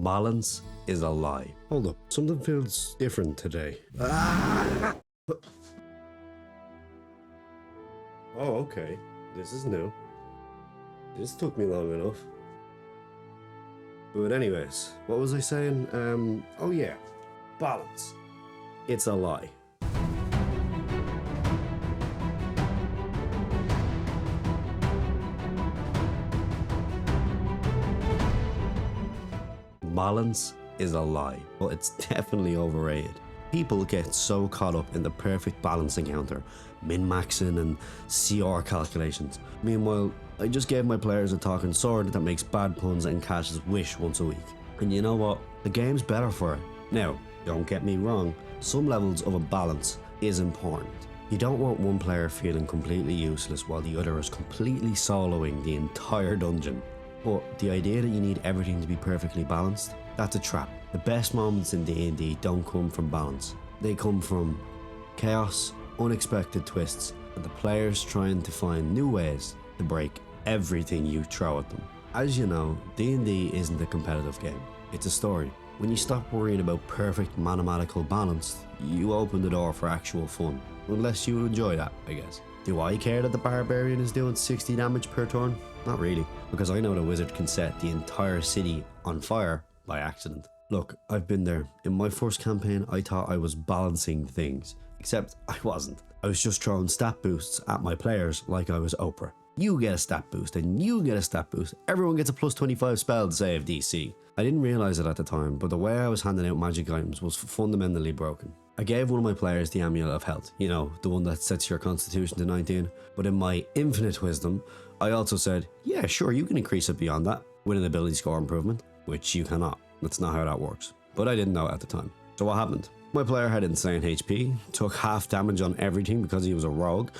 Balance is a lie. Hold up, something feels different today. Ah! Oh, okay. This is new. This took me long enough. But anyways, what was I saying? Oh yeah, balance. It's a lie. Balance is a lie, but it's definitely overrated. People get so caught up in the perfect balance encounter, min-maxing and CR calculations. Meanwhile, I just gave my players a talking sword that makes bad puns and catches wish once a week. And you know what? The game's better for it. Now, don't get me wrong, some levels of a balance is important. You don't want one player feeling completely useless while the other is completely soloing the entire dungeon. But the idea that you need everything to be perfectly balanced, that's a trap. The best moments in D&D don't come from balance. They come from chaos, unexpected twists, and the players trying to find new ways to break everything you throw at them. As you know, D&D isn't a competitive game, it's a story. When you stop worrying about perfect mathematical balance, you open the door for actual fun. Unless you enjoy that, I guess. Do I care that the barbarian is doing 60 damage per turn? Not really, because I know the wizard can set the entire city on fire by accident. Look, I've been there. In my first campaign, I thought I was balancing things, except I wasn't. I was just throwing stat boosts at my players like I was Oprah. You get a stat boost and you get a stat boost. Everyone gets a plus 25 spell to save DC. I didn't realize it at the time, but the way I was handing out magic items was fundamentally broken. I gave one of my players the Amulet of Health, you know, the one that sets your constitution to 19, but in my infinite wisdom, I also said, yeah, sure, you can increase it beyond that with an ability score improvement, which you cannot. That's not how that works. But I didn't know at the time. So what happened? My player had insane HP, took half damage on everything because he was a rogue,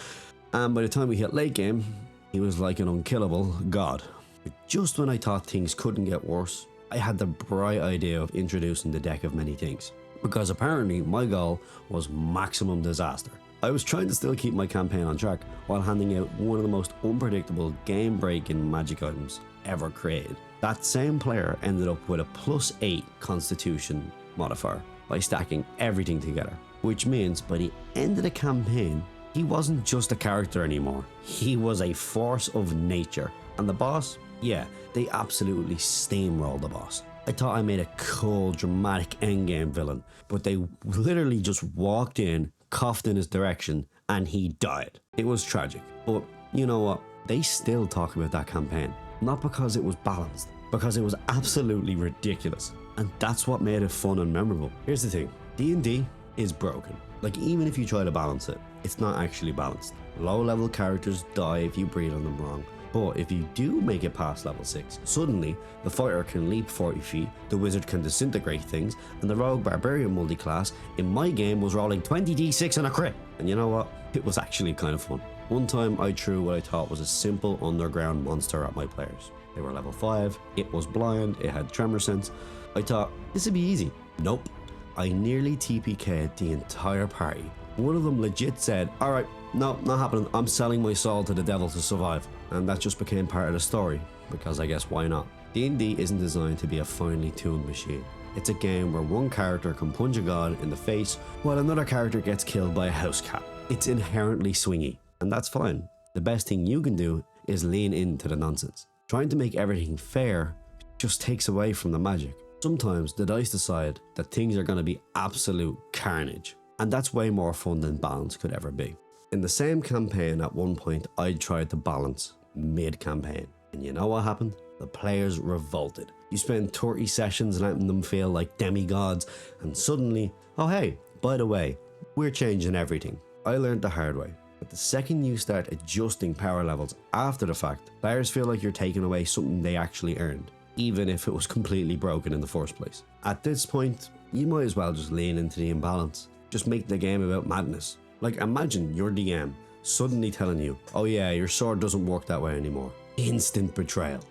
and by the time we hit late game, he was like an unkillable god. But just when I thought things couldn't get worse, I had the bright idea of introducing the deck of many things. Because apparently my goal was maximum disaster. I was trying to still keep my campaign on track while handing out one of the most unpredictable game-breaking magic items ever created. That same player ended up with a +8 constitution modifier by stacking everything together. Which means by the end of the campaign, he wasn't just a character anymore. He was a force of nature. And the boss? Yeah, they absolutely steamrolled the boss. I thought I made a cool, dramatic endgame villain, but they literally just walked in, coughed in his direction, and he died. It was tragic, but you know what? They still talk about that campaign. Not because it was balanced, because it was absolutely ridiculous. And that's what made it fun and memorable. Here's the thing, D&D is broken. Like, even if you try to balance it, it's not actually balanced. Low-level characters die if you breed on them wrong. But if you do make it past level 6, suddenly the fighter can leap 40 feet, the wizard can disintegrate things, and the rogue barbarian multi-class in my game was rolling 20d6 on a crit. And you know what? It was actually kind of fun. One time I threw what I thought was a simple underground monster at my players. They were level 5, it was blind, it had tremor sense. I thought, this would be easy. Nope. I nearly TPK'd the entire party. One of them legit said, alright, no, not happening, I'm selling my soul to the devil to survive. And that just became part of the story, because I guess why not? D&D isn't designed to be a finely tuned machine. It's a game where one character can punch a god in the face, while another character gets killed by a house cat. It's inherently swingy, and that's fine. The best thing you can do is lean into the nonsense. Trying to make everything fair just takes away from the magic. Sometimes the dice decide that things are going to be absolute carnage, and that's way more fun than balance could ever be. In the same campaign, at one point, I tried to balance mid-campaign. And you know what happened? The players revolted. You spend 30 sessions letting them feel like demigods, and suddenly, oh hey, by the way, we're changing everything. I learned the hard way. But the second you start adjusting power levels after the fact, players feel like you're taking away something they actually earned, even if it was completely broken in the first place. At this point, you might as well just lean into the imbalance. Just make the game about madness. Like, imagine your DM suddenly telling you, oh yeah, your sword doesn't work that way anymore. Instant betrayal.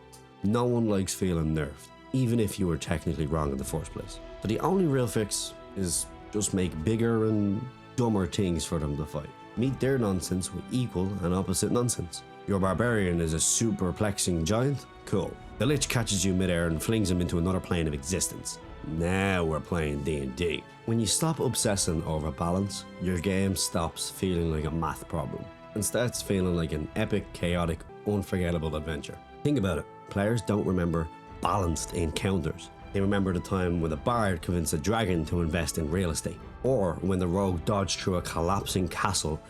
No one likes feeling nerfed, even if you were technically wrong in the first place. So the only real fix is just make bigger and dumber things for them to fight. Meet their nonsense with equal and opposite nonsense. Your barbarian is a superplexing giant? Cool. The Lich catches you midair and flings him into another plane of existence. Now we're playing D&D. When you stop obsessing over balance, your game stops feeling like a math problem and starts feeling like an epic, chaotic, unforgettable adventure. Think about it. Players don't remember balanced encounters. They remember the time when the bard convinced a dragon to invest in real estate, or when the rogue dodged through a collapsing castle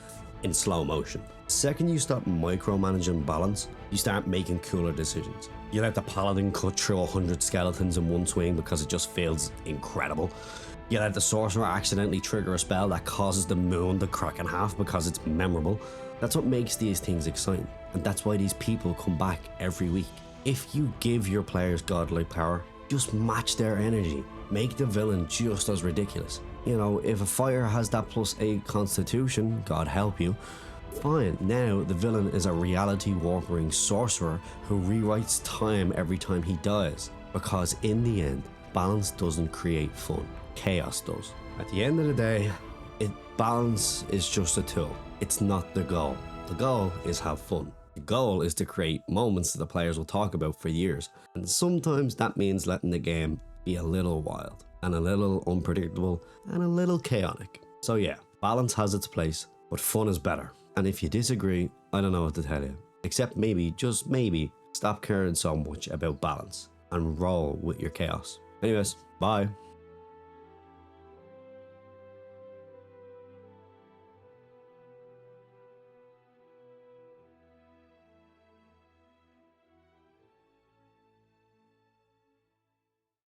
in slow motion. The second you stop micromanaging balance, you start making cooler decisions. You let the paladin cut through 100 skeletons in one swing because it just feels incredible. You let the sorcerer accidentally trigger a spell that causes the moon to crack in half because it's memorable. That's what makes these things exciting, and that's why these people come back every week. If you give your players godlike power, just match their energy. Make the villain just as ridiculous. You know, if a fighter has that +8 constitution, God help you, fine. Now the villain is a reality warping sorcerer who rewrites time every time he dies. Because in the end, balance doesn't create fun. Chaos does. At the end of the day, balance is just a tool. It's not the goal. The goal is have fun. The goal is to create moments that the players will talk about for years. And sometimes that means letting the game be a little wild and a little unpredictable and a little chaotic. So yeah, balance has its place, but fun is better. And if you disagree, I don't know what to tell you. Except maybe, just maybe, stop caring so much about balance and roll with your chaos. Anyways, bye.